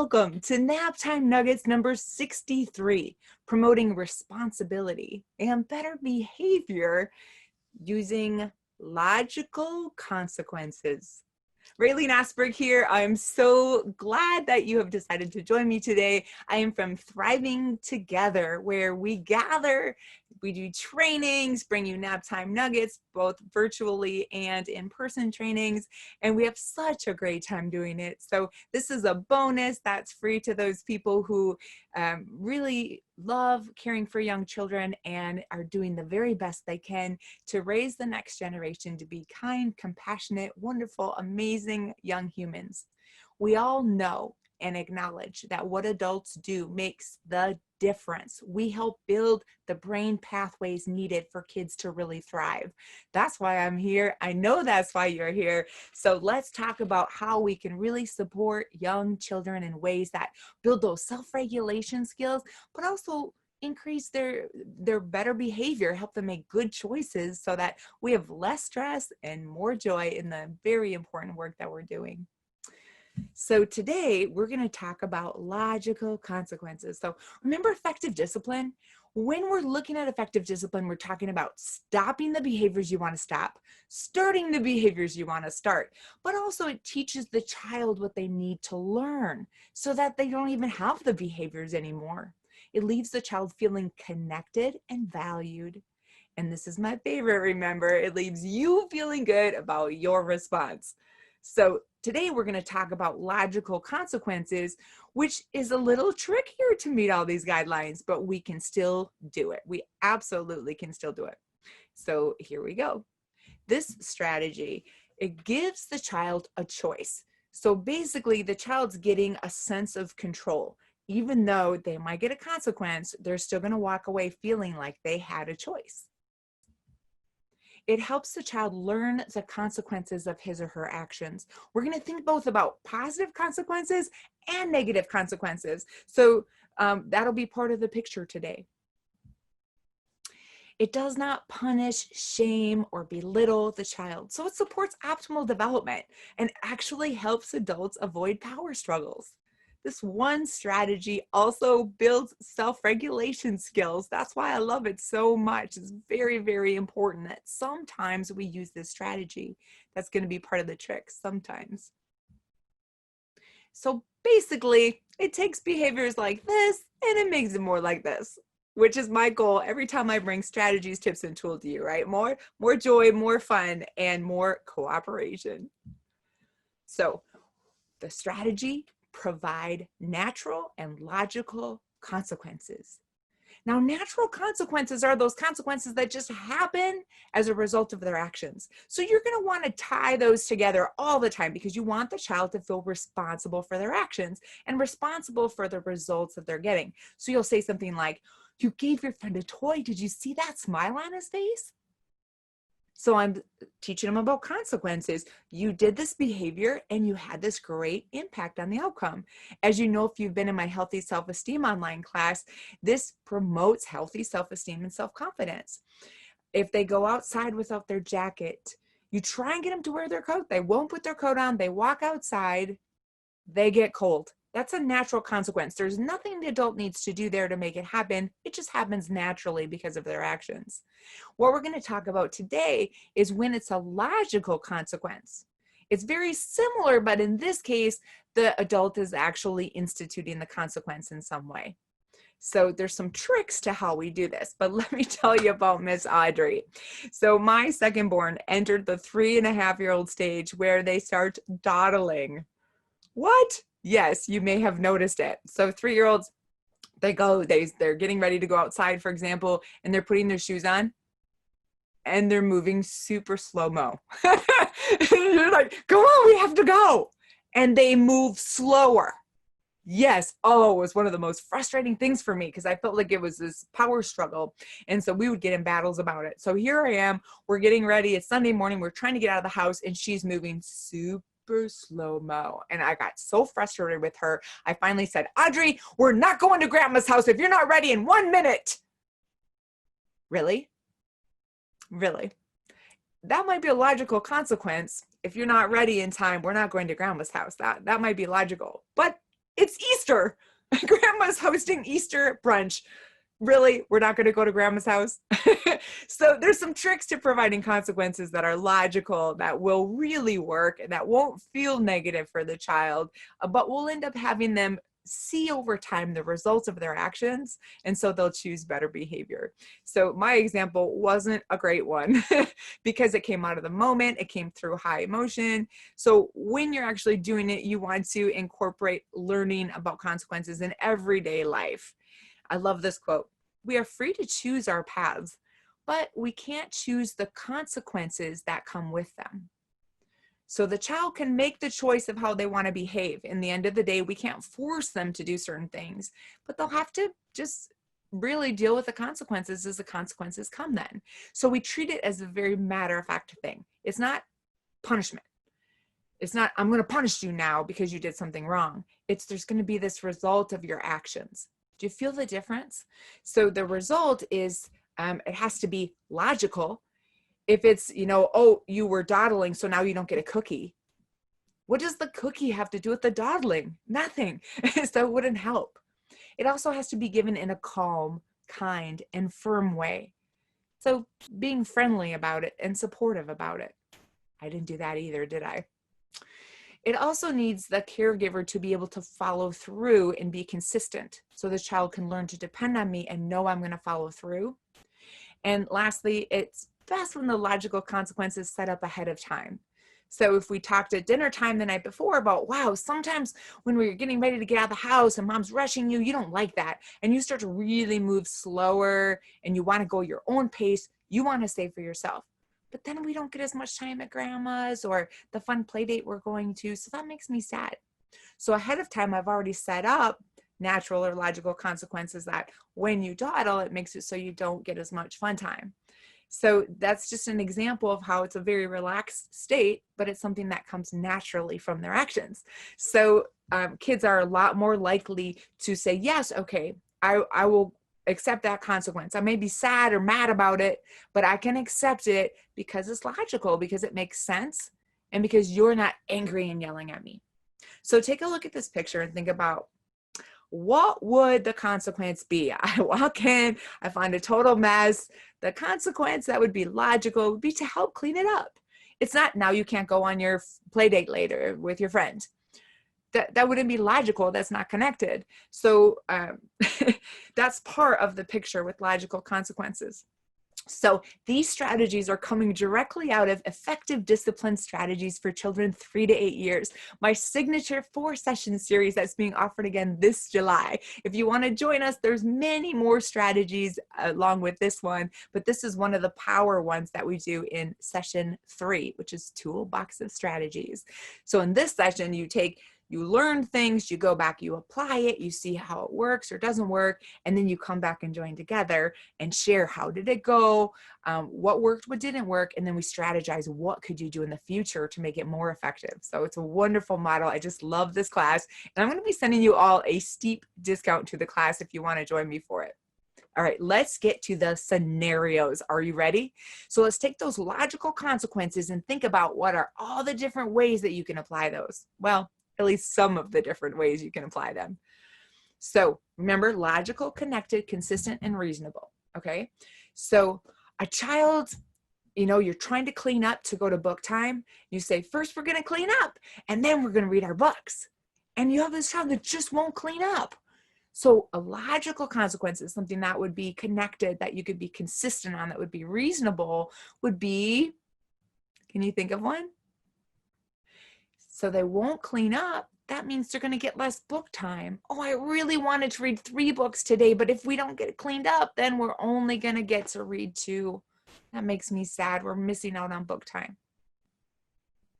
Welcome to Naptime Nuggets number 63, promoting responsibility and better behavior using logical consequences. Raylene Asperg here. I'm so glad that you have decided to join me today. I am from Thriving Together, where we gather, we do trainings, bring you Naptime Nuggets, both virtually and in-person trainings, and we have such a great time doing it. So this is a bonus that's free to those people who really love caring for young children and are doing the very best they can to raise the next generation to be kind, compassionate, wonderful, amazing young humans. We all know and acknowledge that what adults do makes the difference. We help build the brain pathways needed for kids to really thrive. That's why I'm here. I know that's why you're here. So let's talk about how we can really support young children in ways that build those self-regulation skills, but also increase their better behavior, help them make good choices so that we have less stress and more joy in the very important work that we're doing. So today we're going to talk about logical consequences. So remember effective discipline? When we're looking at effective discipline, we're talking about stopping the behaviors you want to stop, starting the behaviors you want to start, but also it teaches the child what they need to learn so that they don't even have the behaviors anymore. It leaves the child feeling connected and valued. And this is my favorite, remember, it leaves you feeling good about your response. So today we're going to talk about logical consequences, which is a little trickier to meet all these guidelines, but we can still do it. We absolutely can still do it. So here we go. This strategy, it gives the child a choice. So basically the child's getting a sense of control. Even though they might get a consequence, they're still going to walk away feeling like they had a choice. It helps the child learn the consequences of his or her actions. We're going to think both about positive consequences and negative consequences. So that'll be part of the picture today. It does not punish, shame, or belittle the child. So it supports optimal development and actually helps adults avoid power struggles. This one strategy also builds self-regulation skills. That's why I love it so much. It's very, very important that sometimes we use this strategy. That's going to be part of the trick sometimes. So basically, it takes behaviors like this and it makes it more like this, which is my goal every time I bring strategies, tips, and tools to you, right? More joy, more fun, and more cooperation. So the strategy: provide natural and logical consequences. Now, natural consequences are those consequences that just happen as a result of their actions. So you're going to want to tie those together all the time because you want the child to feel responsible for their actions and responsible for the results that they're getting. So you'll say something like, "You gave your friend a toy. Did you see that smile on his face?" So I'm teaching them about consequences. You did this behavior and you had this great impact on the outcome. As you know, if you've been in my Healthy Self-Esteem online class, this promotes healthy self-esteem and self-confidence. If they go outside without their jacket, you try and get them to wear their coat. They won't put their coat on. They walk outside, they get cold. That's a natural consequence. There's nothing the adult needs to do there to make it happen. It just happens naturally because of their actions. What we're going to talk about today is when it's a logical consequence. It's very similar, but in this case, the adult is actually instituting the consequence in some way. So there's some tricks to how we do this, but let me tell you about Miss Audrey. So my second born entered the 3.5-year-old stage where they start dawdling. What? Yes, you may have noticed it. So 3-year-olds, they're getting ready to go outside, for example, and they're putting their shoes on and they're moving super slow-mo. You're like, "Go on, we have to go." And they move slower. Yes. Oh, it was one of the most frustrating things for me because I felt like it was this power struggle. And so we would get in battles about it. So here I am, we're getting ready. It's Sunday morning. We're trying to get out of the house and she's moving super slow-mo. And I got so frustrated with her. I finally said, "Audrey, we're not going to grandma's house if you're not ready in 1 minute." Really? Really? That might be a logical consequence. If you're not ready in time, we're not going to grandma's house. That might be logical, but it's Easter. Grandma's hosting Easter brunch. Really, we're not going to go to grandma's house. So there's some tricks to providing consequences that are logical, that will really work, and that won't feel negative for the child, but we'll end up having them see over time the results of their actions, and so they'll choose better behavior. So my example wasn't a great one because it came out of the moment, it came through high emotion. So when you're actually doing it, you want to incorporate learning about consequences in everyday life. I love this quote. We are free to choose our paths, but we can't choose the consequences that come with them. So the child can make the choice of how they want to behave. In the end of the day, we can't force them to do certain things, but they'll have to just really deal with the consequences as the consequences come then. So we treat it as a very matter-of-fact thing. It's not punishment. It's not, I'm going to punish you now because you did something wrong. It's there's going to be this result of your actions. Do you feel the difference? So the result is, it has to be logical. If it's, oh, you were dawdling, so now you don't get a cookie. What does the cookie have to do with the dawdling? Nothing. So it wouldn't help. It also has to be given in a calm, kind, and firm way. So being friendly about it and supportive about it. I didn't do that either, did I? It also needs the caregiver to be able to follow through and be consistent so the child can learn to depend on me and know I'm going to follow through. And lastly, it's best when the logical consequences set up ahead of time. So if we talked at dinner time the night before about, wow, sometimes when we're getting ready to get out of the house and mom's rushing you, you don't like that. And you start to really move slower and you want to go your own pace. You want to stay for yourself. But then we don't get as much time at grandma's or the fun play date we're going to. So that makes me sad. So ahead of time, I've already set up natural or logical consequences that when you dawdle, it makes it so you don't get as much fun time. So that's just an example of how it's a very relaxed state, but it's something that comes naturally from their actions. So kids are a lot more likely to say, yes, okay, I will accept that consequence. I may be sad or mad about it, but I can accept it because it's logical, because it makes sense, and because you're not angry and yelling at me. So take a look at this picture and think about, what would the consequence be? I walk in, I find a total mess. The consequence that would be logical would be to help clean it up. It's not, now you can't go on your play date later with your friend. That wouldn't be logical. That's not connected. So that's part of the picture with logical consequences. So these strategies are coming directly out of Effective Discipline Strategies for Children 3 to 8 years, my signature 4-session series that's being offered again this July. If you want to join us, there's many more strategies along with this one, but this is one of the power ones that we do in session 3, which is Toolbox of Strategies. So in this session, you learn things, you go back, you apply it, you see how it works or doesn't work, and then you come back and join together and share how did it go, what worked, what didn't work, and then we strategize what could you do in the future to make it more effective. So it's a wonderful model. I just love this class, and I'm going to be sending you all a steep discount to the class if you want to join me for it. All right, let's get to the scenarios. Are you ready? So let's take those logical consequences and think about what are all the different ways that you can apply those. Well, at least some of the different ways you can apply them. So remember, logical, connected, consistent, and reasonable. Okay. So a child, you're trying to clean up to go to book time. You say, first we're going to clean up and then we're going to read our books. And you have this child that just won't clean up. So a logical consequence is something that would be connected, that you could be consistent on, that would be reasonable, would be, can you think of one? So they won't clean up. That means they're going to get less book time. Oh, I really wanted to read 3 books today, but if we don't get it cleaned up, then we're only going to get to read 2. That makes me sad. We're missing out on book time.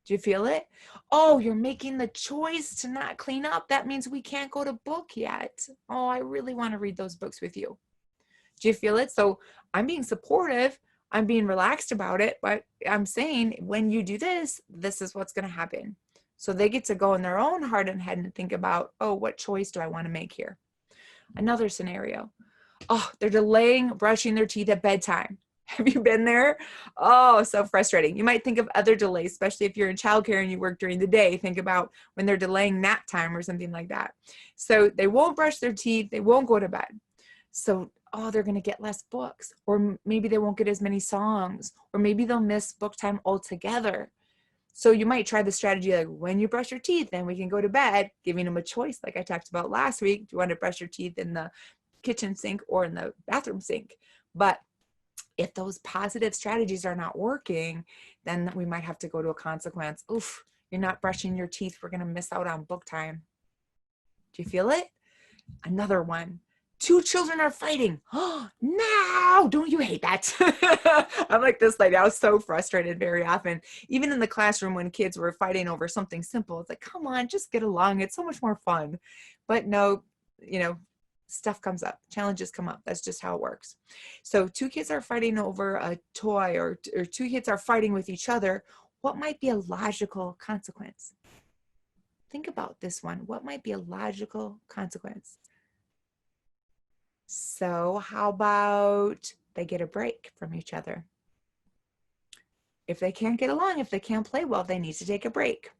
Do you feel it? Oh, you're making the choice to not clean up. That means we can't go to book yet. Oh, I really want to read those books with you. Do you feel it? So I'm being supportive. I'm being relaxed about it, but I'm saying when you do this, this is what's going to happen. So they get to go in their own heart and head and think about, oh, what choice do I want to make here? Another scenario. Oh, they're delaying brushing their teeth at bedtime. Have you been there? Oh, so frustrating. You might think of other delays, especially if you're in childcare and you work during the day. Think about when they're delaying nap time or something like that. So they won't brush their teeth. They won't go to bed. So, oh, they're going to get less books, or maybe they won't get as many songs, or maybe they'll miss book time altogether. So you might try the strategy like, when you brush your teeth, then we can go to bed, giving them a choice like I talked about last week. Do you want to brush your teeth in the kitchen sink or in the bathroom sink? But if those positive strategies are not working, then we might have to go to a consequence. Oof, you're not brushing your teeth. We're going to miss out on book time. Do you feel it? Another one. Two children are fighting. Oh, no, don't you hate that? I'm like this lady. I was so frustrated very often, even in the classroom when kids were fighting over something simple. It's like, come on, just get along. It's so much more fun. But no, stuff comes up, challenges come up. That's just how it works. So two kids are fighting over a toy, or two kids are fighting with each other. What might be a logical consequence? Think about this one. What might be a logical consequence? So how about they get a break from each other? If they can't get along, if they can't play well, they need to take a break.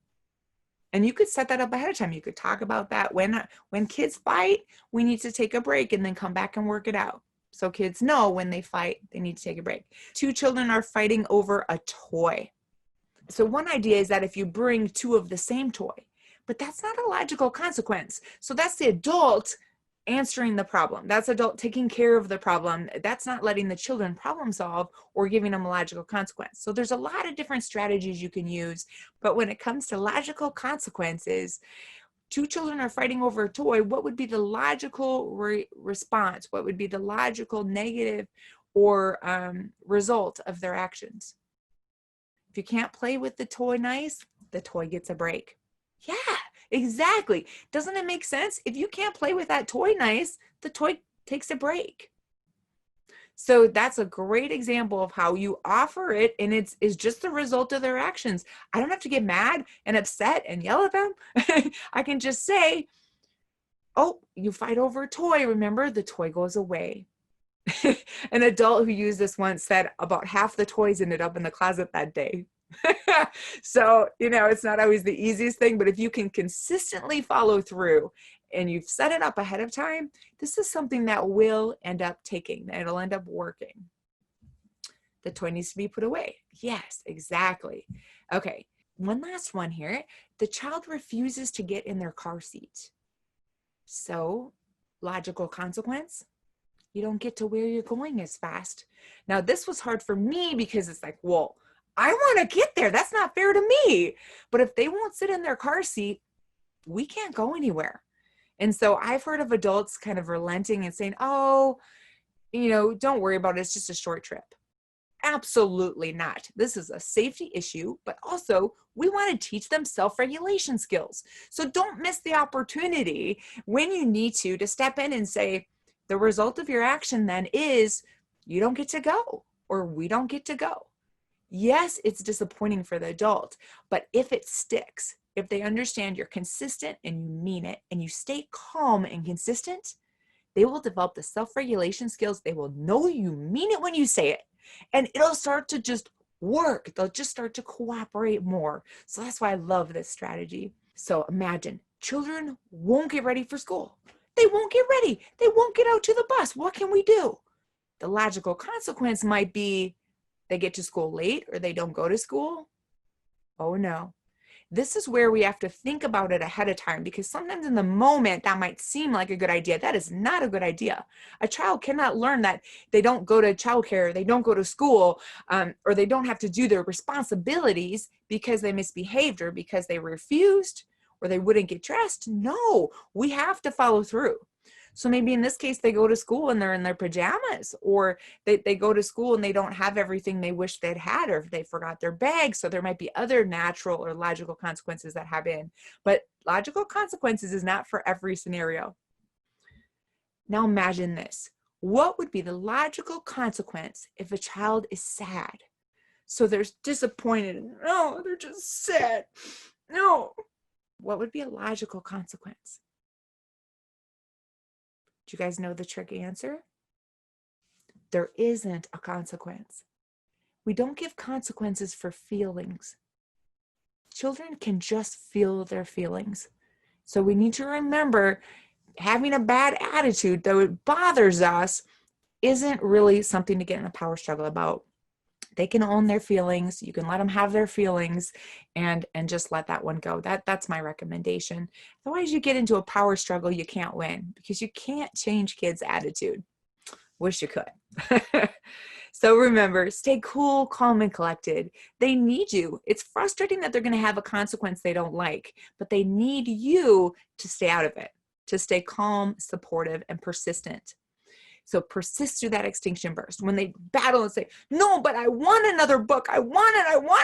And you could set that up ahead of time. You could talk about that. When kids fight, we need to take a break and then come back and work it out. So kids know when they fight, they need to take a break. Two children are fighting over a toy. So one idea is that if you bring two of the same toy, but that's not a logical consequence. So that's the adult answering the problem. That's adult taking care of the problem. That's not letting the children problem solve or giving them a logical consequence. So there's a lot of different strategies you can use, but when it comes to logical consequences, two children are fighting over a toy. What would be the logical response? What would be the logical negative or result of their actions? If you can't play with the toy nice, the toy gets a break. Yeah, exactly. Doesn't it make sense? If you can't play with that toy nice, the toy takes a break. So that's a great example of how you offer it, and it's just the result of their actions. I don't have to get mad and upset and yell at them. I can just say, oh, you fight over a toy. Remember, the toy goes away. An adult who used this once said about half the toys ended up in the closet that day. So, it's not always the easiest thing, but if you can consistently follow through and you've set it up ahead of time, this is something that will end up taking, it'll end up working. The toy needs to be put away. Yes, exactly. Okay, one last one here. The child refuses to get in their car seat. So, logical consequence, you don't get to where you're going as fast. Now, this was hard for me because it's like, well, I want to get there. That's not fair to me. But if they won't sit in their car seat, we can't go anywhere. And so I've heard of adults kind of relenting and saying, oh, don't worry about it. It's just a short trip. Absolutely not. This is a safety issue, but also we want to teach them self-regulation skills. So don't miss the opportunity when you need to step in and say, the result of your action then is you don't get to go, or we don't get to go. Yes, it's disappointing for the adult, but if it sticks, if they understand you're consistent and you mean it and you stay calm and consistent, they will develop the self-regulation skills. They will know you mean it when you say it, and it'll start to just work. They'll just start to cooperate more. So that's why I love this strategy. So imagine children won't get ready for school. They won't get ready. They won't get out to the bus. What can we do? The logical consequence might be they get to school late or they don't go to school. Oh no. This is where we have to think about it ahead of time, because sometimes in the moment that might seem like a good idea. That is not a good idea. A child cannot learn that they don't go to childcare, they don't go to school, or they don't have to do their responsibilities because they misbehaved or because they refused or they wouldn't get dressed. No, we have to follow through. So maybe in this case, they go to school and they're in their pajamas, or they go to school and they don't have everything they wish they'd had, or if they forgot their bag. So there might be other natural or logical consequences that happen, but logical consequences is not for every scenario. Now imagine this. What would be the logical consequence if a child is sad? So they're disappointed. No, they're just sad. No. What would be a logical consequence? Do you guys know the trick answer? There isn't a consequence. We don't give consequences for feelings. Children can just feel their feelings. So we need to remember having a bad attitude, though it bothers us, isn't really something to get in a power struggle about. They can own their feelings. You can let them have their feelings and just let that one go. That's my recommendation. Otherwise, you get into a power struggle, you can't win because you can't change kids' attitude. Wish you could. So remember, stay cool, calm, and collected. They need you. It's frustrating that they're going to have a consequence they don't like, but they need you to stay out of it, to stay calm, supportive, and persistent. So persist through that extinction burst. When they battle and say, no, but I want another book. I want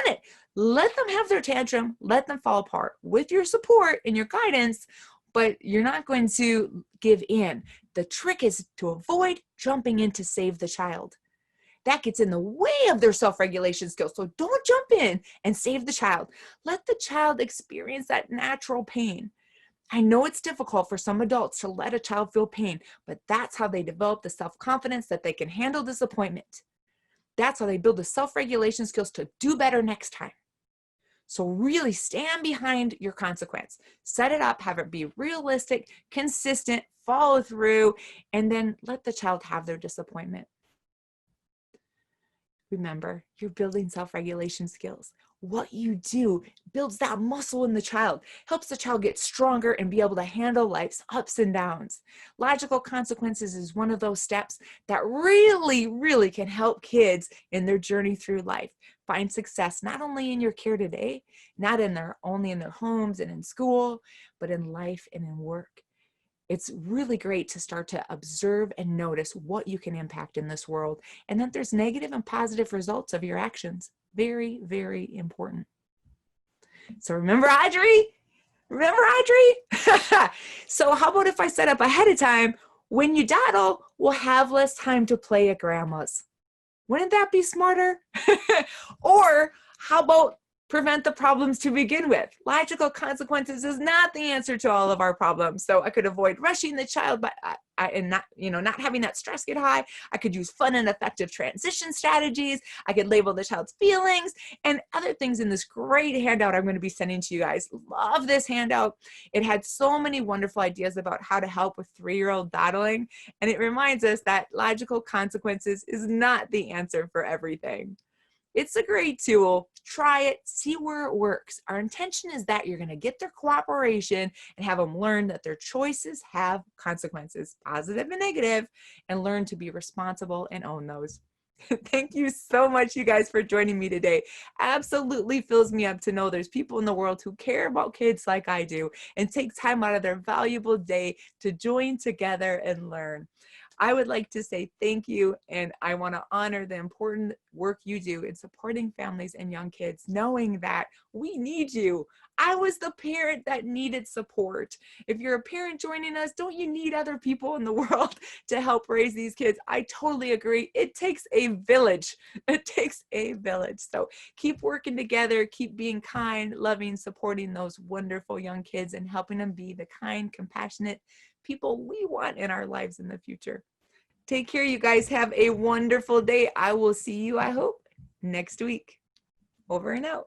it. Let them have their tantrum. Let them fall apart with your support and your guidance, but you're not going to give in. The trick is to avoid jumping in to save the child. That gets in the way of their self-regulation skills. So don't jump in and save the child. Let the child experience that natural pain. I know it's difficult for some adults to let a child feel pain, but that's how they develop the self-confidence that they can handle disappointment. That's how they build the self-regulation skills to do better next time. So really stand behind your consequence. Set it up, have it be realistic, consistent, follow through, and then let the child have their disappointment. Remember, you're building self-regulation skills. What you do builds that muscle in the child, helps the child get stronger and be able to handle life's ups and downs. Logical consequences is one of those steps that really, really can help kids in their journey through life find success, not only in your care today, not only in their homes and in school, but in life and in work. It's really great to start to observe and notice what you can impact in this world, and that there's negative and positive results of your actions. Very, very important. So remember Audrey? Remember Audrey? So how about if I set up ahead of time, when you dawdle, we'll have less time to play at grandma's. Wouldn't that be smarter? Or how about prevent the problems to begin with? Logical consequences is not the answer to all of our problems. So I could avoid rushing the child and not having that stress get high. I could use fun and effective transition strategies. I could label the child's feelings and other things in this great handout I'm going to be sending to you guys. Love this handout. It had so many wonderful ideas about how to help with 3-year-old dawdling. And it reminds us that logical consequences is not the answer for everything. It's a great tool. Try it, see where it works. Our intention is that you're going to get their cooperation and have them learn that their choices have consequences, positive and negative, and learn to be responsible and own those. Thank you so much, you guys, for joining me today. Absolutely fills me up to know there's people in the world who care about kids like I do and take time out of their valuable day to join together and learn. I would like to say thank you, and I want to honor the important work you do in supporting families and young kids, knowing that we need you. I was the parent that needed support. If you're a parent joining us, don't you need other people in the world to help raise these kids? I totally agree. It takes a village. It takes a village. So keep working together, keep being kind, loving, supporting those wonderful young kids and helping them be the kind, compassionate people we want in our lives in the future. Take care, you guys. Have a wonderful day. I will see you, I hope, next week. Over and out.